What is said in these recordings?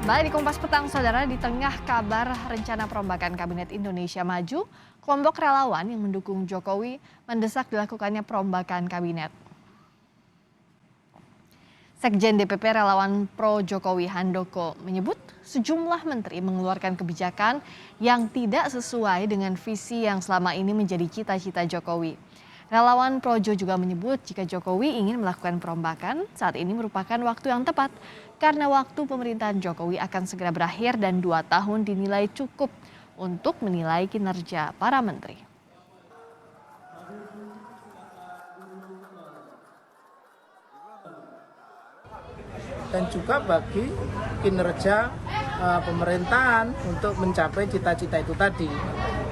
Kembali di Kompas Petang, Saudara, di tengah kabar rencana perombakan Kabinet Indonesia Maju, kelompok relawan yang mendukung Jokowi mendesak dilakukannya perombakan kabinet. Sekjen DPP Relawan Pro Jokowi Handoko menyebut sejumlah menteri mengeluarkan kebijakan yang tidak sesuai dengan visi yang selama ini menjadi cita-cita Jokowi. Relawan Projo juga menyebut jika Jokowi ingin melakukan perombakan, saat ini merupakan waktu yang tepat karena waktu pemerintahan Jokowi akan segera berakhir dan 2 tahun dinilai cukup untuk menilai kinerja para menteri. Dan juga bagi kinerja pemerintahan untuk mencapai cita-cita itu tadi.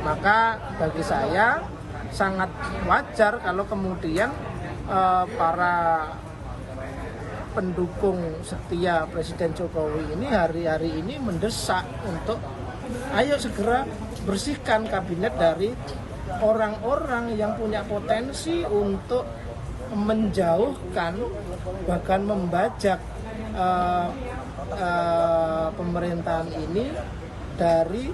Maka bagi saya sangat wajar kalau kemudian para pendukung setia Presiden Jokowi ini hari-hari ini mendesak untuk ayo segera bersihkan kabinet dari orang-orang yang punya potensi untuk menjauhkan bahkan membajak pemerintahan ini dari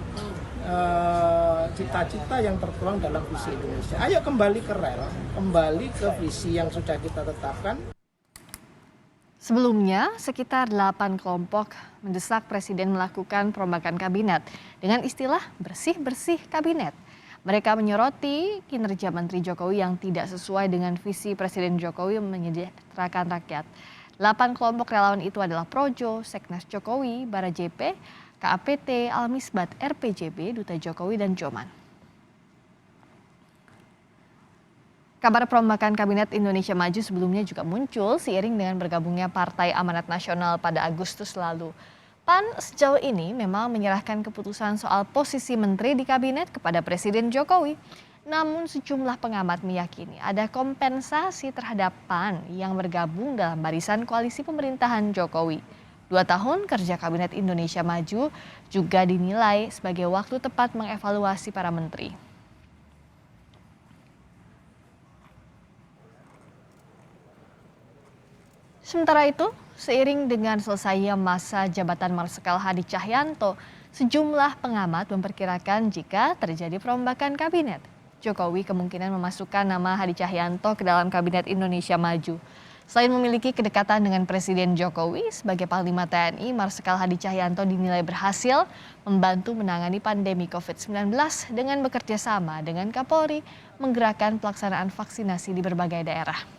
cita-cita yang tertuang dalam visi Indonesia. Ayo kembali ke rel, kembali ke visi yang sudah kita tetapkan. Sebelumnya, sekitar 8 kelompok mendesak Presiden melakukan perombakan kabinet dengan istilah bersih-bersih kabinet. Mereka menyoroti kinerja Menteri Jokowi yang tidak sesuai dengan visi Presiden Jokowi menyejahterakan rakyat. 8 kelompok relawan itu adalah Projo, Seknas Jokowi, Bara JP, KAPT, Almisbat, RPJB, Duta Jokowi, dan Joman. Kabar perombakan Kabinet Indonesia Maju sebelumnya juga muncul seiring dengan bergabungnya Partai Amanat Nasional pada Agustus lalu. PAN sejauh ini memang menyerahkan keputusan soal posisi menteri di kabinet kepada Presiden Jokowi. Namun sejumlah pengamat meyakini ada kompensasi terhadap PAN yang bergabung dalam barisan koalisi pemerintahan Jokowi. 2 tahun kerja Kabinet Indonesia Maju juga dinilai sebagai waktu tepat mengevaluasi para menteri. Sementara itu, seiring dengan selesainya masa jabatan Marsikal Hadi Cahyanto, sejumlah pengamat memperkirakan jika terjadi perombakan kabinet, Jokowi kemungkinan memasukkan nama Hadi Cahyanto ke dalam Kabinet Indonesia Maju. Selain memiliki kedekatan dengan Presiden Jokowi, sebagai Panglima TNI, Marsikal Hadi Cahyanto dinilai berhasil membantu menangani pandemi COVID-19 dengan bekerja sama dengan Kapolri menggerakkan pelaksanaan vaksinasi di berbagai daerah.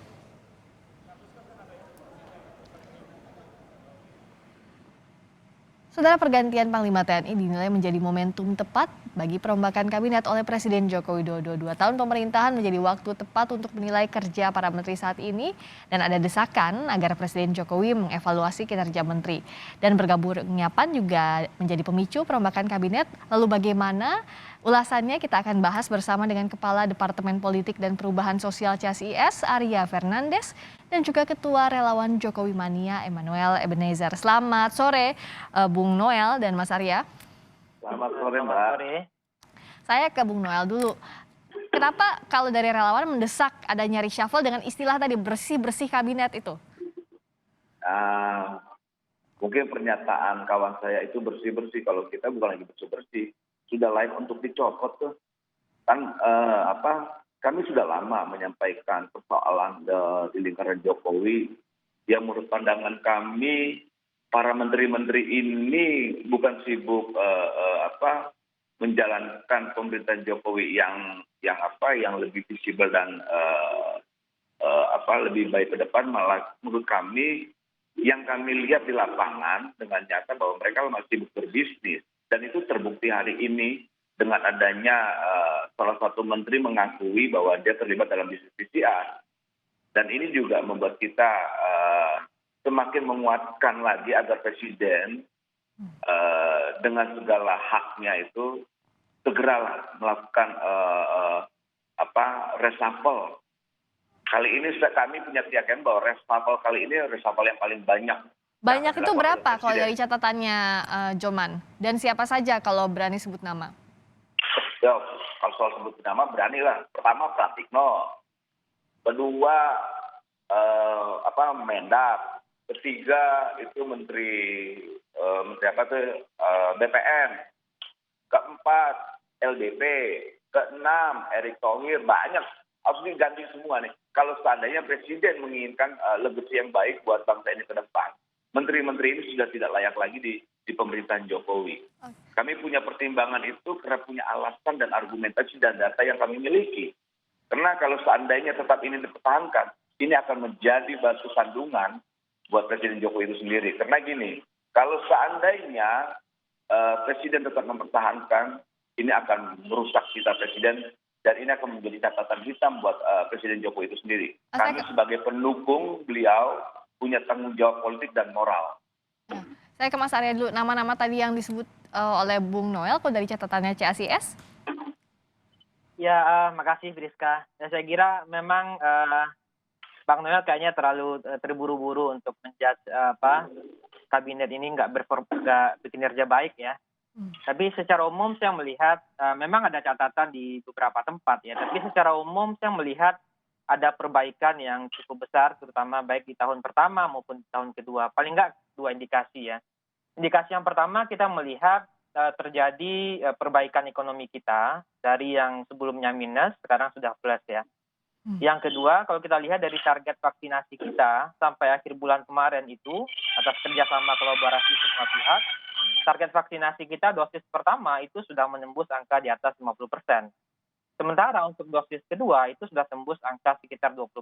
Saudara, pergantian Panglima TNI dinilai menjadi momentum tepat bagi perombakan kabinet oleh Presiden Joko Widodo. 2 tahun pemerintahan menjadi waktu tepat untuk menilai kerja para menteri saat ini dan ada desakan agar Presiden Jokowi mengevaluasi kinerja menteri. Dan bergabungnya PAN juga menjadi pemicu perombakan kabinet. Lalu bagaimana ulasannya kita akan bahas bersama dengan Kepala Departemen Politik dan Perubahan Sosial CSIS, Arya Fernandes, dan juga Ketua Relawan Jokowi Mania, Emmanuel Ebenezer. Selamat sore, Bung Noel dan Mas Arya. Selamat sore, Mbak. Saya ke Bung Noel dulu. Kenapa kalau dari relawan mendesak adanya reshuffle dengan istilah tadi bersih-bersih kabinet itu? Mungkin pernyataan kawan saya itu bersih-bersih. Kalau kita bukan lagi bersih-bersih, sudah layak untuk dicopot tuh. Kan kami sudah lama menyampaikan persoalan di lingkaran Jokowi yang menurut pandangan kami para menteri-menteri ini bukan sibuk menjalankan pemerintahan Jokowi yang lebih visible dan lebih baik ke depan, malah menurut kami yang kami lihat di lapangan dengan nyata bahwa mereka masih sibuk berbisnis, dan itu terbukti hari ini dengan adanya salah satu menteri mengakui bahwa dia terlibat dalam bisnis PCR. Dan ini juga membuat kita semakin menguatkan lagi agar Presiden dengan segala haknya itu segera melakukan reshuffle. Kali ini kami punya keyakinan bahwa reshuffle kali ini reshuffle yang paling banyak. Banyak itu berapa kalau dari catatannya Joman? Dan siapa saja kalau berani sebut nama? Ya, kalau soal sebut nama beranilah. Pertama Pratikno, kedua Mendak, ketiga itu Menteri seperti apa tuh BPN, keempat LDP, keenam Erick Thohir, banyak harus diganti semua nih. Kalau seandainya Presiden menginginkan legacy yang baik buat bangsa ini ke depan, menteri-menteri ini sudah tidak layak lagi di pemerintahan Jokowi. Kami punya pertimbangan itu karena punya alasan dan argumentasi dan data yang kami miliki. Karena kalau seandainya tetap ini dipertahankan, ini akan menjadi batu sandungan buat Presiden Jokowi itu sendiri. Karena gini, kalau seandainya Presiden tetap mempertahankan, ini akan merusak cita Presiden dan ini akan menjadi catatan hitam buat Presiden Jokowi itu sendiri. Kami sebagai pendukung beliau punya tanggung jawab politik dan moral. Saya ke Mas Arya dulu, nama-nama tadi yang disebut oleh Bung Noel, kok dari catatannya CACS? Ya, makasih Friska. Ya, saya kira memang Bang Noel kayaknya terlalu terburu-buru untuk menjudge kabinet ini nggak berkinerja baik ya. Tapi secara umum saya melihat memang ada catatan di beberapa tempat ya. Tapi secara umum saya melihat ada perbaikan yang cukup besar, terutama baik di tahun pertama maupun di tahun kedua. Paling nggak 2 indikasi ya. Indikasi yang pertama kita melihat terjadi perbaikan ekonomi kita dari yang sebelumnya minus, sekarang sudah plus ya. Yang kedua, kalau kita lihat dari target vaksinasi kita sampai akhir bulan kemarin itu, atas kerjasama kolaborasi semua pihak, target vaksinasi kita dosis pertama itu sudah menembus angka di atas 50%. Sementara untuk dosis kedua itu sudah tembus angka sekitar 20%.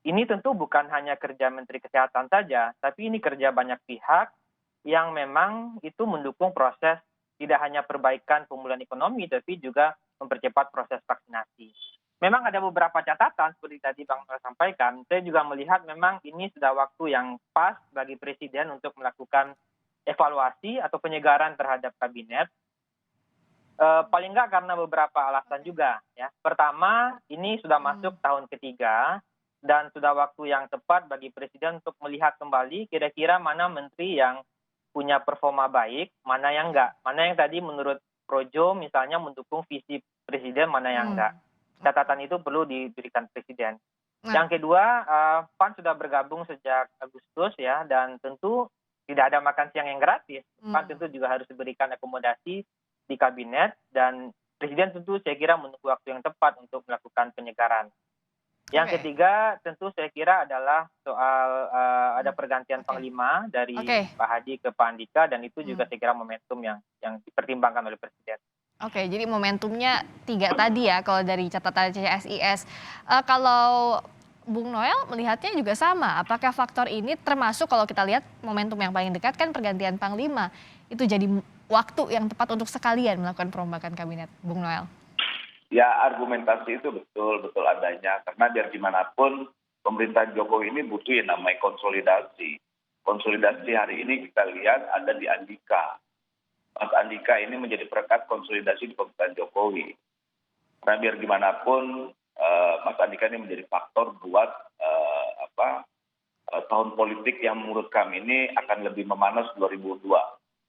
Ini tentu bukan hanya kerja Menteri Kesehatan saja, tapi ini kerja banyak pihak yang memang itu mendukung proses tidak hanya perbaikan pemulihan ekonomi, tapi juga mempercepat proses vaksinasi. Memang ada beberapa catatan seperti tadi Bang Noel sampaikan. Saya juga melihat memang ini sudah waktu yang pas bagi Presiden untuk melakukan evaluasi atau penyegaran terhadap kabinet. Paling nggak karena beberapa alasan juga. Ya. Pertama, ini sudah masuk tahun ketiga dan sudah waktu yang tepat bagi Presiden untuk melihat kembali kira-kira mana menteri yang punya performa baik, mana yang enggak. Mana yang tadi menurut Projo misalnya mendukung visi Presiden, mana yang enggak. Catatan itu perlu diberikan Presiden. Yang kedua, PAN sudah bergabung sejak Agustus ya, dan tentu tidak ada makan siang yang gratis. PAN tentu juga harus diberikan akomodasi di kabinet, dan Presiden tentu saya kira menunggu waktu yang tepat untuk melakukan penyegaran. Yang ketiga tentu saya kira adalah soal ada pergantian Panglima dari Pak Hadi ke Pak Andika, dan itu juga saya kira momentum yang dipertimbangkan oleh Presiden. Oke, jadi momentumnya 3 tadi ya kalau dari catatan CSIS. Kalau Bung Noel melihatnya juga sama, apakah faktor ini termasuk kalau kita lihat momentum yang paling dekat kan pergantian Panglima, itu jadi waktu yang tepat untuk sekalian melakukan perombakan kabinet, Bung Noel? Ya, argumentasi itu betul adanya. Karena biar gimana pun pemerintahan Jokowi ini butuh yang namanya konsolidasi. Konsolidasi hari ini kita lihat ada di Andika. Mas Andika ini menjadi perekat konsolidasi di pemerintahan Jokowi. Karena biar gimana pun Mas Andika ini menjadi faktor buat tahun politik yang menurut kami ini akan lebih memanas 2022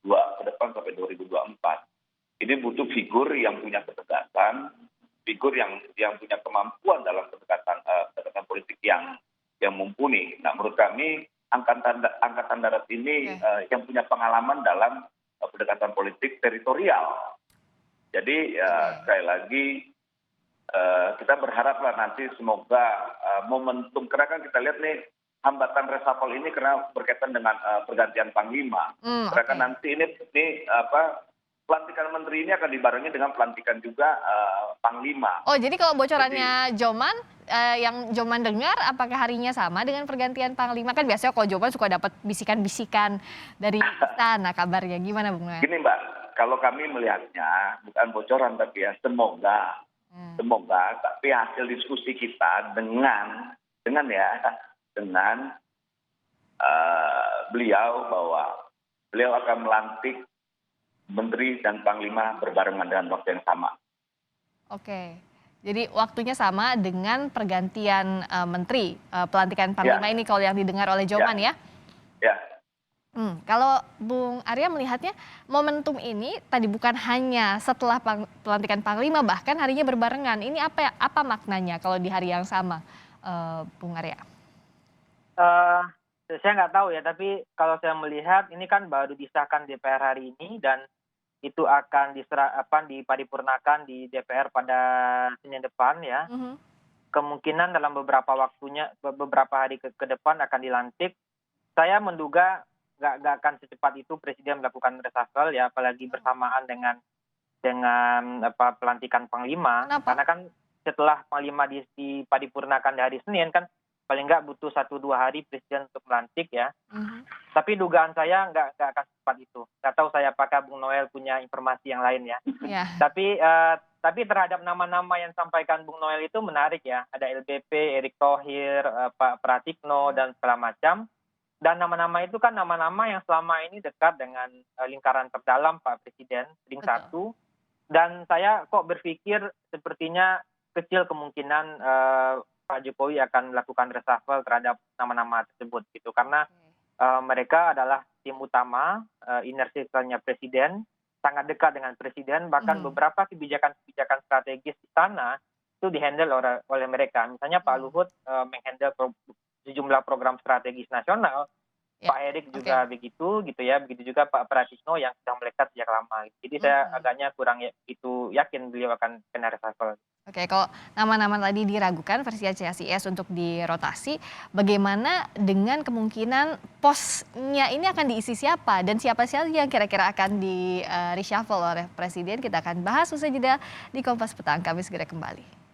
ke depan sampai 2024. Ini butuh figur yang punya ketegasan, figur yang punya kemampuan dalam pendekatan politik yang mumpuni. Nah, menurut kami angkatan darat ini yang punya pengalaman dalam pendekatan politik teritorial. Jadi sekali lagi kita berharaplah nanti semoga momentum, karena kan kita lihat nih hambatan reshuffle ini karena berkaitan dengan pergantian Panglima. Karena kan nanti ini pelantikan menteri ini akan dibarengi dengan pelantikan juga Panglima. Oh, jadi kalau bocorannya Joman, yang Joman dengar, apakah harinya sama dengan pergantian Panglima? Kan biasanya kalau Joman suka dapat bisikan-bisikan dari istana kabarnya. Gimana Bung Noel? Gini Mbak, kalau kami melihatnya bukan bocoran tapi ya semoga, tapi hasil diskusi kita dengan beliau bahwa beliau akan melantik Menteri dan Panglima berbarengan dengan waktu yang sama. Oke, jadi waktunya sama dengan pergantian Menteri, pelantikan Panglima ini kalau yang didengar oleh Joman ya? Ya. Kalau Bung Arya melihatnya momentum ini tadi bukan hanya setelah pelantikan Panglima, bahkan harinya berbarengan. Ini apa maknanya kalau di hari yang sama, Bung Arya? saya nggak tahu ya, tapi kalau saya melihat ini kan baru disahkan DPR hari ini dan itu akan diparipurnakan di DPR pada Senin depan ya. Mhm. Kemungkinan dalam beberapa hari ke depan akan dilantik. Saya menduga nggak akan secepat itu Presiden melakukan reshuffle ya, apalagi bersamaan dengan pelantikan Panglima. Kenapa? Karena kan setelah Panglima diparipurnakan di hari Senin kan paling nggak butuh 1-2 hari Presiden untuk melantik ya. Mhm. Tapi dugaan saya nggak akan secepat itu. Nggak tahu saya apakah Bung Noel punya informasi yang lain ya. Ya. Tapi terhadap nama-nama yang disampaikan Bung Noel itu menarik ya. Ada LBP, Erick Thohir, Pak Pratikno dan segala macam. Dan nama-nama itu kan nama-nama yang selama ini dekat dengan lingkaran terdalam Pak Presiden, ring Betul. 1. Dan saya kok berpikir sepertinya kecil kemungkinan Pak Jokowi akan melakukan reshuffle terhadap nama-nama tersebut gitu. Karena mereka adalah tim utama, inner circle-nya Presiden, sangat dekat dengan Presiden, bahkan beberapa kebijakan strategis di sana itu dihandle oleh mereka. Misalnya Pak Luhut menghandle sejumlah program strategis nasional, Ya, Pak Erik oke. juga begitu ya, begitu juga Pak Pratikno yang sudah melekat sejak lama. Jadi saya agaknya kurang itu yakin beliau akan kena reshuffle. Oke, kalau nama-nama tadi diragukan versi CSIS untuk dirotasi, bagaimana dengan kemungkinan posnya ini akan diisi siapa dan siapa saja yang kira-kira akan di reshuffle oleh Presiden? Kita akan bahas usai jeda di Kompas Petang. Kami segera kembali.